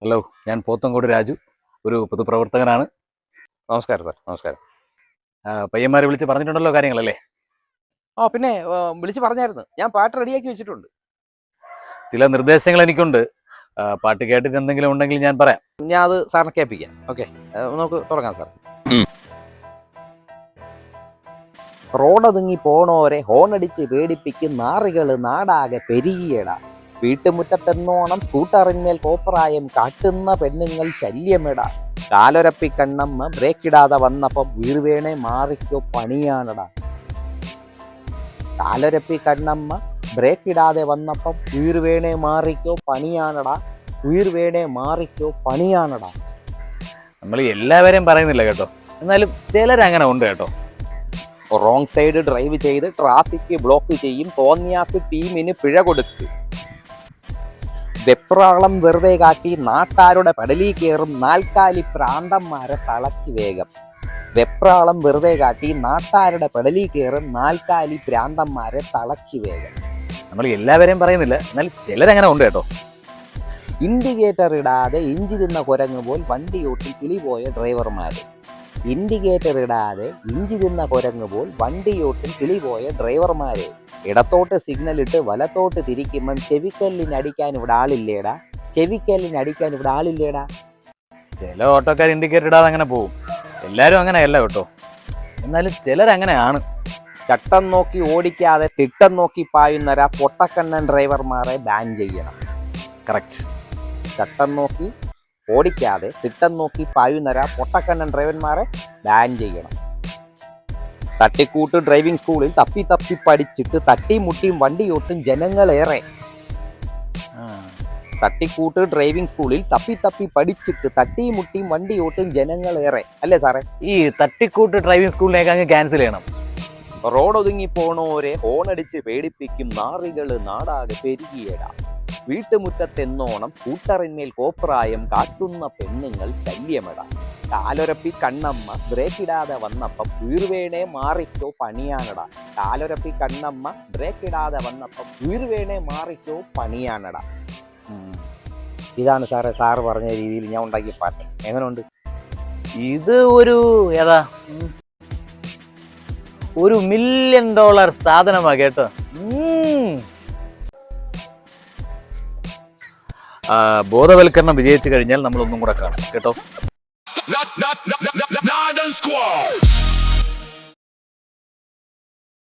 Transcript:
Hello, ഞാൻ പോത്തങ്കോട് രാജു, ഒരു പൊതുപ്രവർത്തകനാണ്. നമസ്കാരം സാർ. നമസ്കാരം. പയ്യന്മാരെ വിളിച്ച് പറഞ്ഞിട്ടുണ്ടല്ലോ കാര്യങ്ങളല്ലേ? പിന്നെ വിളിച്ച് പറഞ്ഞായിരുന്നു. ഞാൻ പാട്ട് റെഡിയാക്കി വെച്ചിട്ടുണ്ട്. ചില നിർദ്ദേശങ്ങൾ എനിക്കുണ്ട്. പാട്ട് കേട്ടിട്ട് എന്തെങ്കിലും ഉണ്ടെങ്കിൽ ഞാൻ പറയാം. ഞാൻ അത് സാറിനെ കേൾപ്പിക്കാം. ഓക്കെ, നമുക്ക് തുടങ്ങാം സാർ. റോഡൊതുങ്ങി പോണോരെ ഹോണടിച്ച് പേടിപ്പിക്കും നാറികള് നാടാകെ പെരുകിയടാ. വീട്ടുമുറ്റത്തെന്നോണം സ്കൂട്ടറിന്മേൽ കോപ്രായം കാട്ടുന്ന പെണ്ണുങ്ങൾ ശല്യമെടാ. കാലൊരപ്പി കണ്ണമ്മ ബ്രേക്കിടാതെ വന്നപ്പം വീർവേണെ മാറിക്കോ പണിയാണടാ. കാലൊരപ്പി കണ്ണമ്മ ബ്രേക്കിടാതെ വന്നപ്പം വീർവേണെ മാറിക്കോ പണിയാണടാ. വീർവേണെ മാറിക്കോ പണിയാണടാ. നമ്മൾ എല്ലാവരെയും പറയുന്നില്ല കേട്ടോ, എന്നാലും ചിലരങ്ങനെ ഉണ്ട് കേട്ടോ. റോങ് സൈഡ് ഡ്രൈവ് ചെയ്ത് ട്രാഫിക് ബ്ലോക്ക് ചെയ്യും തോന്നിയാസ് ടീമിന് പിഴ കൊടുക്കും. വെപ്രാളം വെറുതെ കാട്ടി നാട്ടാരുടെ പടലി കയറും നാൽക്കാലി പ്രാന്തന്മാരെ തളക്കി വേഗം. വെപ്രാളം വെറുതെ കാട്ടി നാട്ടാരുടെ പടലി കയറും നാൽക്കാലി പ്രാന്തന്മാരെ തളക്കി വേഗം. നമ്മൾ എല്ലാവരെയും പറയുന്നില്ല, എന്നാൽ ചിലരങ്ങനെ ഉണ്ട് കേട്ടോ. ഇൻഡിക്കേറ്റർ ഇടാതെ ഇഞ്ചി തിന്ന കുരങ്ങ് പോൽ വണ്ടിയോട്ടിൽ കിളിപോയ ഡ്രൈവർമാര്. ഇൻഡിക്കേറ്റർ ഇടാതെ ഇഞ്ചി തിന്ന കുരങ്ങ് പോൽ വണ്ടിയോട്ടിൽ കിളിപോയ ഡ്രൈവർമാര്. ഇടത്തോട്ട് സിഗ്നൽ ഇട്ട് വലത്തോട്ട് തിരിക്കുമ്പം ചെവിക്കല്ലിനടിക്കാൻ ഇവിടെ ആളില്ലേടാ. ചെവിക്കല്ലിനടിക്കാൻ ഇവിടെ ആളില്ലേടാ. ചില ഓട്ടോക്കാർ ഇൻഡിക്കേറ്റർ ഇടാതെ അങ്ങനെ പോകും. എല്ലാവരും അങ്ങനെയല്ല കേട്ടോ, എന്നാലും ചിലരങ്ങനെയാണ്. ചട്ടം നോക്കി ഓടിക്കാതെ തിട്ടം നോക്കി പായുന്നവരാ പൊട്ടക്കണ്ണൻ ഡ്രൈവർമാരെ ബാൻ ചെയ്യണം. കറക്റ്റ്. ചട്ടം നോക്കി ഓടിക്കാതെ തിട്ടം നോക്കി പായുന്നവരാ പൊട്ടക്കണ്ണൻ ഡ്രൈവർമാരെ ബാൻ ചെയ്യണം. തട്ടിക്കൂട്ട് ഡ്രൈവിംഗ് സ്കൂളിൽ തപ്പി തപ്പി പഠിച്ചിട്ട് തട്ടിമുട്ടിയും വണ്ടിയോട്ടും ജനങ്ങളേറെ. തട്ടിക്കൂട്ട് ഡ്രൈവിംഗ് സ്കൂളിൽ തപ്പി തപ്പി പഠിച്ചിട്ട് തട്ടിമുട്ടിയും വണ്ടിയോട്ടും ജനങ്ങളേറെ. അല്ലേ സാറേ? ഈ തട്ടിക്കൂട്ട് ഡ്രൈവിംഗ് സ്കൂളിലേക്ക് അങ്ങ് ക്യാൻസൽ ചെയ്യണം. റോഡൊതുങ്ങി പോണോരെ ഹോണടിച്ച് പേടിപ്പിക്കും നാറികള് നാടാകെ പെരുകിയടാ. വീട്ടുമുറ്റത്തെന്നോണം സ്കൂട്ടറിന്മേൽ കോപ്രായം കാട്ടുന്ന പെണ്ണുങ്ങൾ ശല്യമെടാ. കാലൊരപ്പി കണ്ണമ്മ ബ്രേക്കിടാതെ വന്നപ്പം വീർവേണെ മാറിക്കോ പണിയാനടാ. കാലൊരപ്പി കണ്ണമ്മ ബ്രേക്കിടാതെ വന്നപ്പം വീർവേണെ മാറിക്കോ പണിയാനടാ. ഇതാണ് സാറ് പറഞ്ഞ രീതിയിൽ ഞാൻ ഉണ്ടാക്കിയ പാട്ട്. എങ്ങനെയുണ്ട്? ഇത് ഒരു ഏതാ $1 മില്യൺ സാധനമാ കേട്ടോ. ബോധവൽക്കരണം വിജയിച്ചു കഴിഞ്ഞാൽ നമ്മളൊന്നും കൂടെ കാണും കേട്ടോ.